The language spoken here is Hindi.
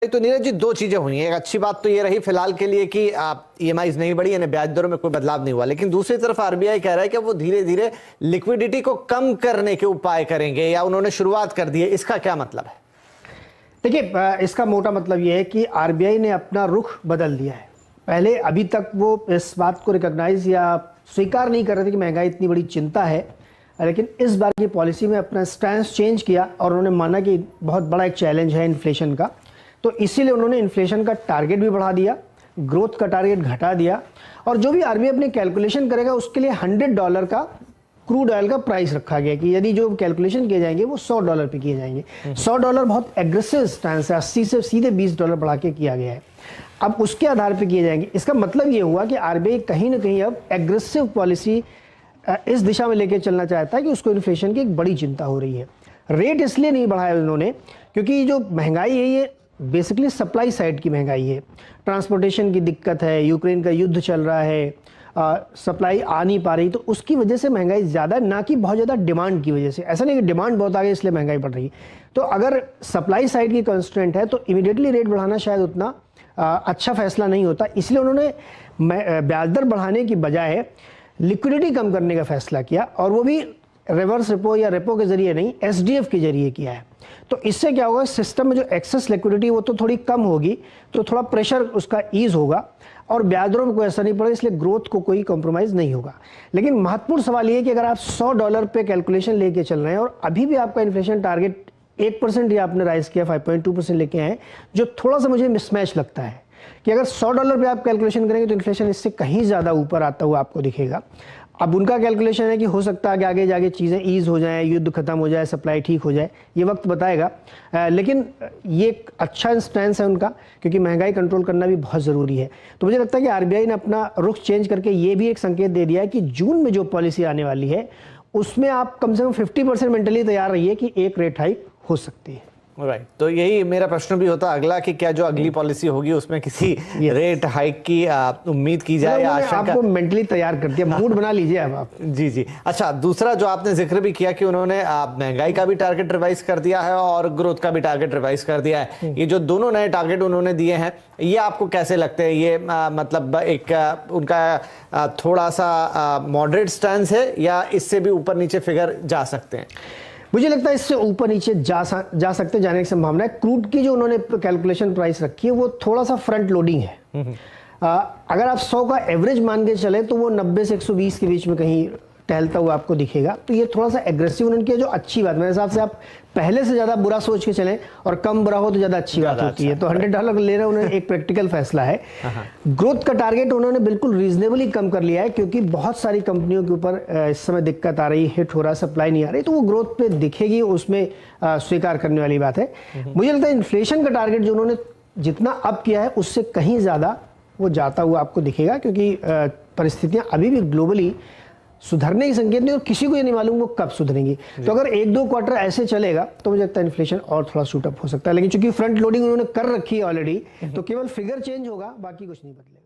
तो नीरज जी, दो चीजें हुई हैं। एक अच्छी बात तो ये रही फिलहाल के लिए कि ईएमआई नहीं बढ़ी, यानी ब्याज दरों में कोई बदलाव नहीं हुआ, लेकिन दूसरी तरफ आरबीआई कह रहा है कि वो धीरे धीरे लिक्विडिटी को कम करने के उपाय करेंगे या उन्होंने शुरुआत कर दी है। इसका क्या मतलब है? देखिए, इसका मोटा मतलब ये है कि आरबीआई ने अपना रुख बदल दिया है। पहले अभी तक वो इस बात को रिकॉग्नाइज या स्वीकार नहीं कर रहे थे कि महंगाई इतनी बड़ी चिंता है, लेकिन इस बार की पॉलिसी में अपना स्टैंस चेंज किया और उन्होंने माना कि बहुत बड़ा एक चैलेंज है इन्फ्लेशन का। तो इसीलिए उन्होंने इन्फ्लेशन का टारगेट भी बढ़ा दिया, ग्रोथ का टारगेट घटा दिया, और जो भी आरबीआई अपने कैलकुलेशन करेगा उसके लिए $100 का क्रूड ऑयल का प्राइस रखा गया कि यदि जो कैलकुलेशन किए जाएंगे वो $100 पे किए जाएंगे। $100 बहुत एग्रेसिव स्टैंस है, 80 से सीधे $20 बढ़ा के किया गया है। अब उसके आधार पे किए जाएंगे। इसका मतलब ये हुआ कि आरबीआई कहीं ना कहीं अब एग्रेसिव पॉलिसी इस दिशा में लेके चलना चाहता है कि उसको इन्फ्लेशन की एक बड़ी चिंता हो रही है। रेट इसलिए नहीं बढ़ाया उन्होंने क्योंकि जो महंगाई है ये बेसिकली सप्लाई साइड की महंगाई है। ट्रांसपोर्टेशन की दिक्कत है, यूक्रेन का युद्ध चल रहा है, सप्लाई आ नहीं पा रही, तो उसकी वजह से महंगाई ज़्यादा, ना कि बहुत ज़्यादा डिमांड की वजह से। ऐसा नहीं कि डिमांड बहुत आ गई इसलिए महंगाई बढ़ रही है। तो अगर सप्लाई साइड की कंस्ट्रेंट है तो इमीडिएटली रेट बढ़ाना शायद उतना अच्छा फैसला नहीं होता। इसलिए उन्होंने ब्याज दर बढ़ाने की बजाय लिक्विडिटी कम करने का फैसला किया, और वो भी रिवर्स रेपो या रेपो के जरिए नहीं, एसडीएफ के जरिए किया है। तो इससे क्या होगा, सिस्टम में जो एक्सेस लिक्विडिटी वो तो थोड़ी कम होगी, तो थोड़ा प्रेशर उसका ईज होगा और ब्याज दरों में कोई असर नहीं पड़ेगा, इसलिए ग्रोथ को कोई कॉम्प्रोमाइज़ नहीं होगा। लेकिन महत्वपूर्ण सवाल ये है कि अगर आप $100 पे कैलकुलेशन लेके चल रहे हैं और अभी भी आपका इन्फ्लेशन टारगेट 1% या आपने राइज किया, 5.2% लेके आए, जो थोड़ा सा मुझे मिसमैच लगता है कि अगर $100 पे आप कैलकुलेशन करेंगे तो इन्फ्लेशन इससे कहीं ज़्यादा ऊपर आता हुआ आपको दिखेगा। अब उनका कैलकुलेशन है कि हो सकता है कि आगे जाके चीज़ें ईज हो जाएं, युद्ध खत्म हो जाए, सप्लाई ठीक हो जाए, ये वक्त बताएगा। लेकिन ये एक अच्छा स्टैंस है उनका, क्योंकि महंगाई कंट्रोल करना भी बहुत ज़रूरी है। तो मुझे लगता है कि आरबीआई ने अपना रुख चेंज करके ये भी एक संकेत दे दिया है कि जून में जो पॉलिसी आने वाली है उसमें आप कम से कम 50% मेंटली तैयार रहिए कि एक रेट हाइक हो सकती है। राइट, तो यही मेरा प्रश्न भी होता अगला कि क्या जो अगली पॉलिसी होगी उसमें किसी रेट हाइक की उम्मीद की जाए या आशंका? आपको मेंटली तैयार कर दिया, मूड बना लीजिए अब आप। जी जी। अच्छा, दूसरा जो आपने जिक्र भी किया कि उन्होंने महंगाई का भी टारगेट रिवाइज कर दिया है और ग्रोथ का भी टारगेट रिवाइज कर दिया है। ये जो दोनों नए टारगेट उन्होंने दिए हैं, ये आपको कैसे लगते हैं? ये मतलब एक उनका थोड़ा सा मॉडरेट स्टैंस है या इससे भी ऊपर नीचे फिगर जा सकते हैं? मुझे लगता है इससे ऊपर नीचे जा सकते जाने की संभावना है। क्रूड की जो उन्होंने कैलकुलेशन प्राइस रखी है वो थोड़ा सा फ्रंट लोडिंग है। अगर आप 100 का एवरेज मान के चले तो वो 90 से 120 के बीच में कहीं टहलता हुआ आपको दिखेगा। तो ये थोड़ा सा एग्रेसिव उन्होंने किया, जो अच्छी बात मेरे हिसाब से। आप पहले से ज़्यादा बुरा सोच के चलें और कम बुरा हो तो ज़्यादा अच्छी बात होती है। तो $100 ले रहे उन्होंने एक प्रैक्टिकल फैसला है। ग्रोथ का टारगेट उन्होंने बिल्कुल रीजनेबली कम कर लिया है, क्योंकि बहुत सारी कंपनियों के ऊपर इस समय दिक्कत आ रही, हिट हो रहा, सप्लाई नहीं आ रही, तो वो ग्रोथ पे दिखेगी, उसमें स्वीकार करने वाली बात है। मुझे लगता है इन्फ्लेशन का टारगेट जो उन्होंने जितना अप किया है उससे कहीं ज़्यादा वो जाता हुआ आपको दिखेगा, क्योंकि परिस्थितियाँ अभी भी ग्लोबली सुधरने की संकेत नहीं, और किसी को ये नहीं मालूम वो कब सुधरेंगी। तो अगर 1-2 क्वार्टर ऐसे चलेगा तो मुझे लगता है इन्फ्लेशन और थोड़ा शूट अप हो सकता है। लेकिन चूंकि फ्रंट लोडिंग उन्होंने कर रखी है ऑलरेडी, तो केवल फिगर चेंज होगा, बाकी कुछ नहीं बदलेगा।